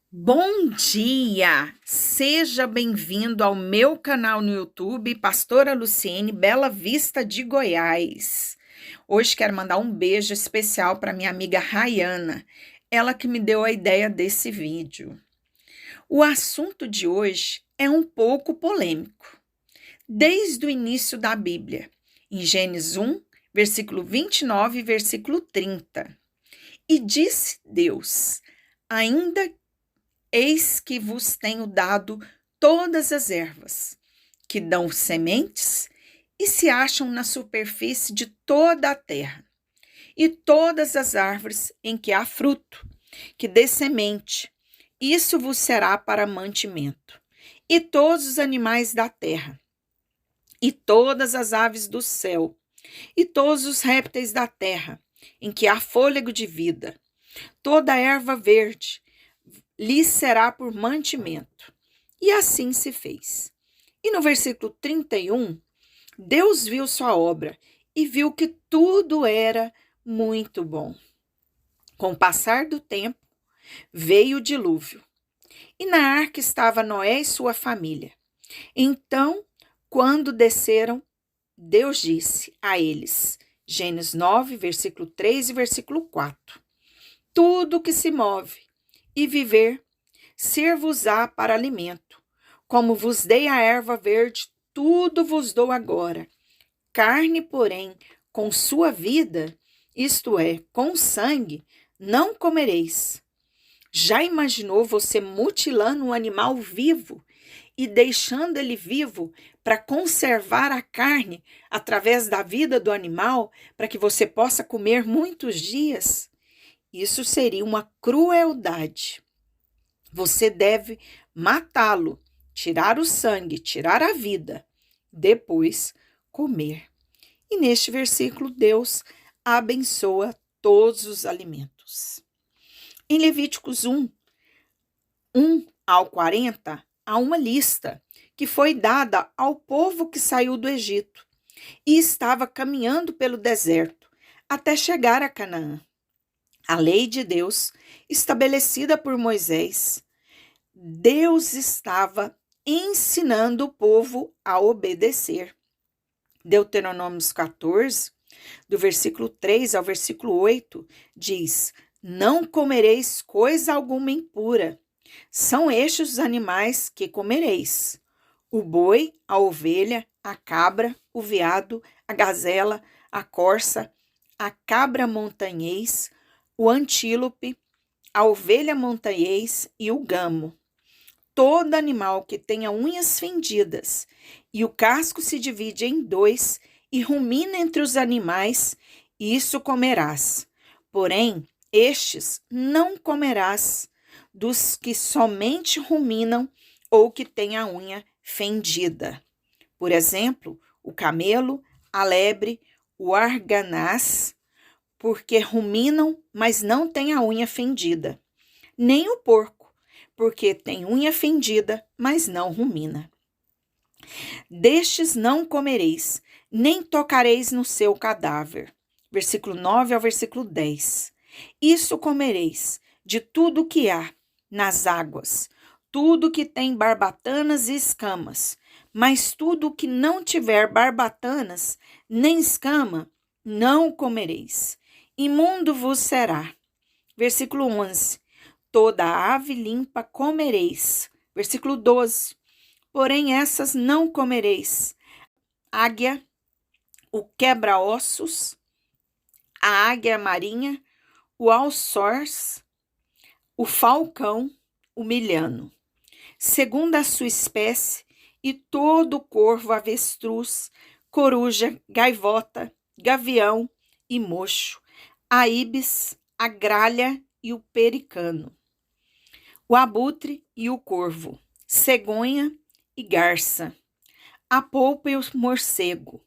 Bom dia! Seja bem-vindo ao meu canal no YouTube, Pastora Luciene, Bela Vista de Goiás. Hoje quero mandar um beijo especial para minha amiga Rayana, ela que me deu a ideia desse vídeo. O assunto de hoje é um pouco polêmico. Desde o início da Bíblia, em Gênesis 1, versículo 29 e versículo 30. E disse Deus: ainda eis que vos tenho dado todas as ervas, que dão sementes e se acham na superfície de toda a terra, e todas as árvores em que há fruto, que dê semente, isso vos será para mantimento, e todos os animais da terra, e todas as aves do céu, e todos os répteis da terra, em que há fôlego de vida, toda a erva verde, lhes será por mantimento. E assim se fez. E no versículo 31, Deus viu sua obra e viu que tudo era muito bom. Com o passar do tempo, veio o dilúvio. E na arca estava Noé e sua família. Então, quando desceram, Deus disse a eles, Gênesis 9, versículo 3 e versículo 4, tudo que se move e viver, ser-vos-á para alimento. Como vos dei a erva verde, tudo vos dou agora. Carne, porém, com sua vida, isto é, com sangue, não comereis. Já imaginou você mutilando um animal vivo e deixando ele vivo para conservar a carne através da vida do animal, para que você possa comer muitos dias? Isso seria uma crueldade. Você deve matá-lo, tirar o sangue, tirar a vida, depois comer. E neste versículo, Deus abençoa todos os alimentos. Em Levíticos 1 ao 40, há uma lista que foi dada ao povo que saiu do Egito e estava caminhando pelo deserto até chegar a Canaã. A lei de Deus, estabelecida por Moisés, Deus estava ensinando o povo a obedecer. Deuteronômios 14, do versículo 3 ao versículo 8, diz: não comereis coisa alguma impura. São estes os animais que comereis: o boi, a ovelha, a cabra, o veado, a gazela, a corça, a cabra montanhês, o antílope, a ovelha montanhês e o gamo. Todo animal que tenha unhas fendidas e o casco se divide em dois e rumina entre os animais, isso comerás. Porém, estes não comerás dos que somente ruminam ou que têm a unha fendida. Por exemplo, o camelo, a lebre, o arganaz, porque ruminam, mas não têm a unha fendida. Nem o porco, porque tem unha fendida, mas não rumina. Destes não comereis, nem tocareis no seu cadáver. Versículo 9 ao versículo 10. Isso comereis de tudo que há nas águas, tudo que tem barbatanas e escamas, mas tudo que não tiver barbatanas nem escama, não comereis. Imundo vos será. Versículo 11. Toda ave limpa comereis. Versículo 12. Porém, essas não comereis: águia, o quebra-ossos, a águia marinha, o alçors, o falcão, o milhano, segundo a sua espécie, e todo o corvo, avestruz, coruja, gaivota, gavião e mocho, a ibis, a gralha e o pericano, o abutre e o corvo, cegonha e garça, a polpa e o morcego.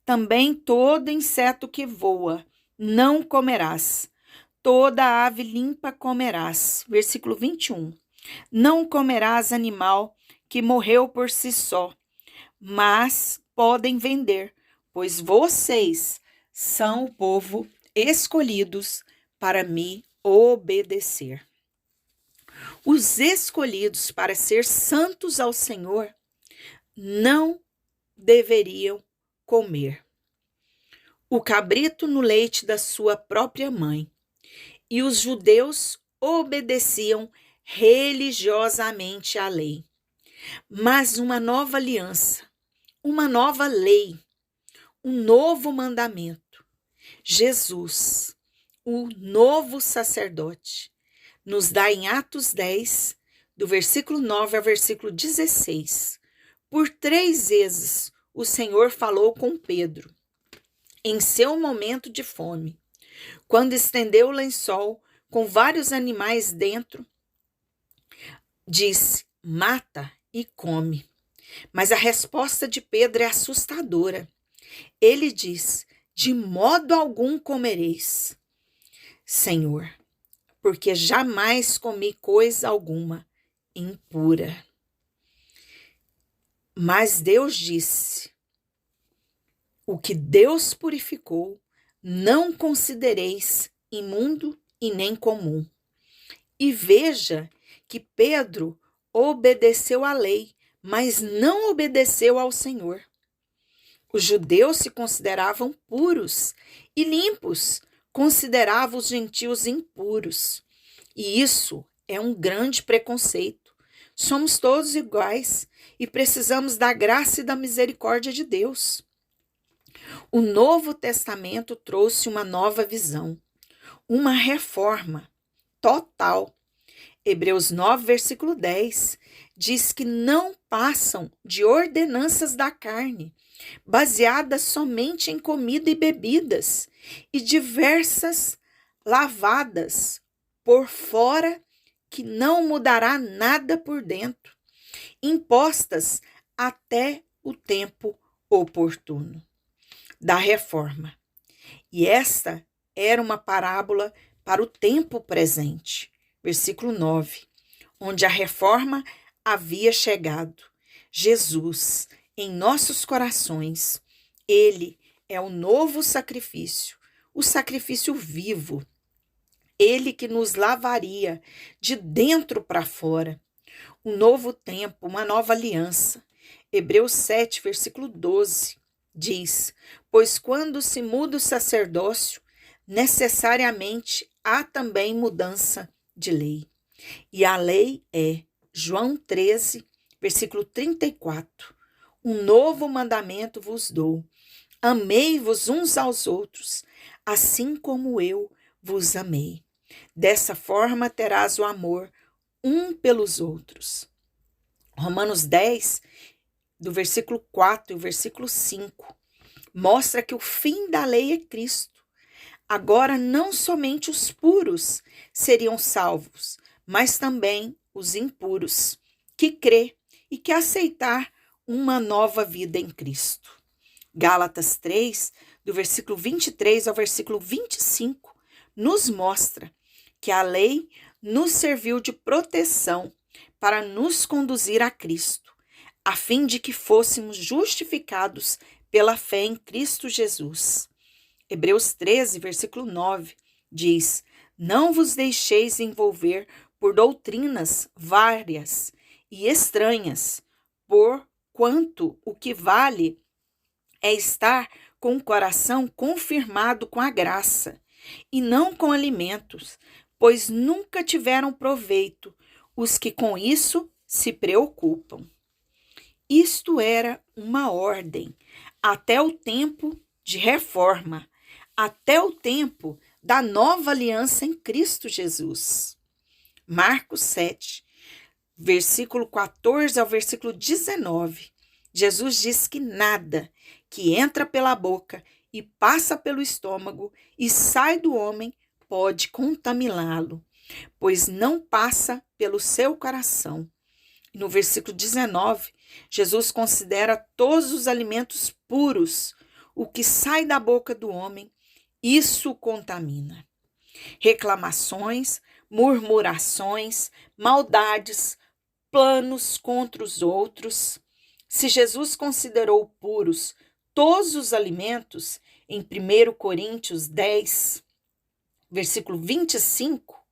Também todo inseto que voa, não comerás. Toda ave limpa comerás. Versículo 21. Não comerás animal que morreu por si só, mas podem vender, pois vocês são o povo escolhidos para me obedecer. Os escolhidos para ser santos ao Senhor não deveriam comer o cabrito no leite da sua própria mãe. E os judeus obedeciam religiosamente à lei. Mas uma nova aliança, uma nova lei, um novo mandamento. Jesus, o novo sacerdote, nos dá em Atos 10, do versículo 9 ao versículo 16. Por 3 vezes o Senhor falou com Pedro, em seu momento de fome, quando estendeu o lençol com vários animais dentro, disse: mata e come. Mas a resposta de Pedro é assustadora. Ele diz: de modo algum comereis, Senhor, porque jamais comi coisa alguma impura. Mas Deus disse: o que Deus purificou, não considereis imundo e nem comum. E veja que Pedro obedeceu à lei, mas não obedeceu ao Senhor. Os judeus se consideravam puros e limpos, consideravam os gentios impuros. E isso é um grande preconceito. Somos todos iguais e precisamos da graça e da misericórdia de Deus. O Novo Testamento trouxe uma nova visão, uma reforma total. Hebreus 9, versículo 10, diz que não passam de ordenanças da carne, baseadas somente em comida e bebidas, e diversas lavadas por fora, que não mudará nada por dentro, impostas até o tempo oportuno da reforma. E esta era uma parábola para o tempo presente. Versículo 9, onde a reforma havia chegado. Jesus, em nossos corações, ele é o novo sacrifício, o sacrifício vivo. Ele que nos lavaria de dentro para fora. Um novo tempo, uma nova aliança. Hebreus 7, versículo 12, diz: pois quando se muda o sacerdócio, necessariamente há também mudança de lei. E a lei é, João 13, versículo 34, um novo mandamento vos dou, amei-vos uns aos outros, assim como eu vos amei. Dessa forma terás o amor um pelos outros. Romanos 10, do versículo 4 e o versículo 5, mostra que o fim da lei é Cristo. Agora, não somente os puros seriam salvos, mas também os impuros, que crê e que aceitar uma nova vida em Cristo. Gálatas 3, do versículo 23 ao versículo 25, nos mostra que a lei nos serviu de proteção para nos conduzir a Cristo, a fim de que fôssemos justificados pela fé em Cristo Jesus. Hebreus 13, versículo 9, diz: não vos deixeis envolver por doutrinas várias e estranhas, porquanto o que vale é estar com o coração confirmado com a graça, e não com alimentos, pois nunca tiveram proveito os que com isso se preocupam. Isto era uma ordem até o tempo de reforma, até o tempo da nova aliança em Cristo Jesus. Marcos 7, versículo 14 ao versículo 19. Jesus diz que nada que entra pela boca e passa pelo estômago e sai do homem pode contaminá-lo, pois não passa pelo seu coração. No versículo 19, Jesus considera todos os alimentos puros. O que sai da boca do homem, isso contamina. Reclamações, murmurações, maldades, planos contra os outros. Se Jesus considerou puros todos os alimentos, em 1 Coríntios 10, versículo 25,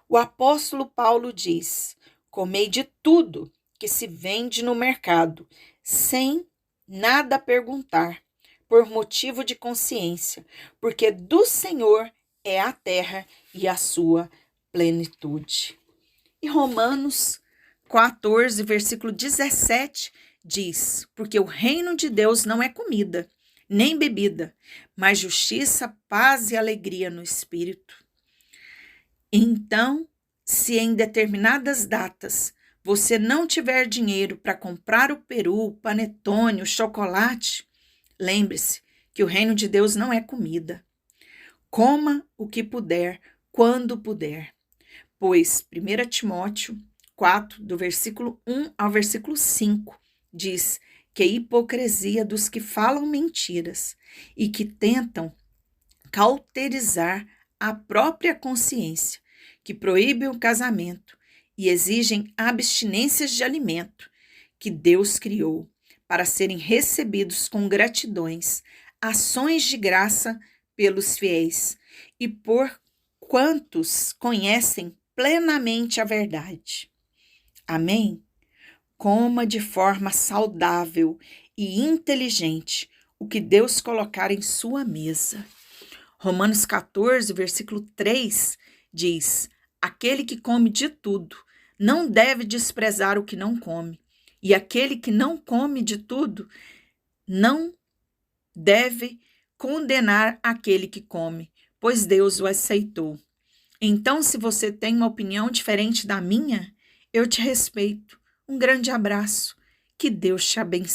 O apóstolo Paulo diz: comei de tudo que se vende no mercado, sem nada perguntar, por motivo de consciência, porque do Senhor é a terra e a sua plenitude. E Romanos 14, versículo 17 diz: porque o reino de Deus não é comida, nem bebida, mas justiça, paz e alegria no Espírito. Então, se em determinadas datas você não tiver dinheiro para comprar o peru, o panetone, o chocolate, lembre-se que o reino de Deus não é comida. Coma o que puder, quando puder. Pois 1 Timóteo 4, do versículo 1 ao versículo 5, diz que a hipocrisia dos que falam mentiras e que tentam cauterizar a própria consciência, que proíbem o casamento e exigem abstinências de alimento que Deus criou para serem recebidos com gratidões, ações de graça pelos fiéis e por quantos conhecem plenamente a verdade. Amém? Coma de forma saudável e inteligente o que Deus colocar em sua mesa. Romanos 14, versículo 3 diz: aquele que come de tudo não deve desprezar o que não come, e aquele que não come de tudo não deve condenar aquele que come, pois Deus o aceitou. Então, se você tem uma opinião diferente da minha, eu te respeito. Um grande abraço. Que Deus te abençoe.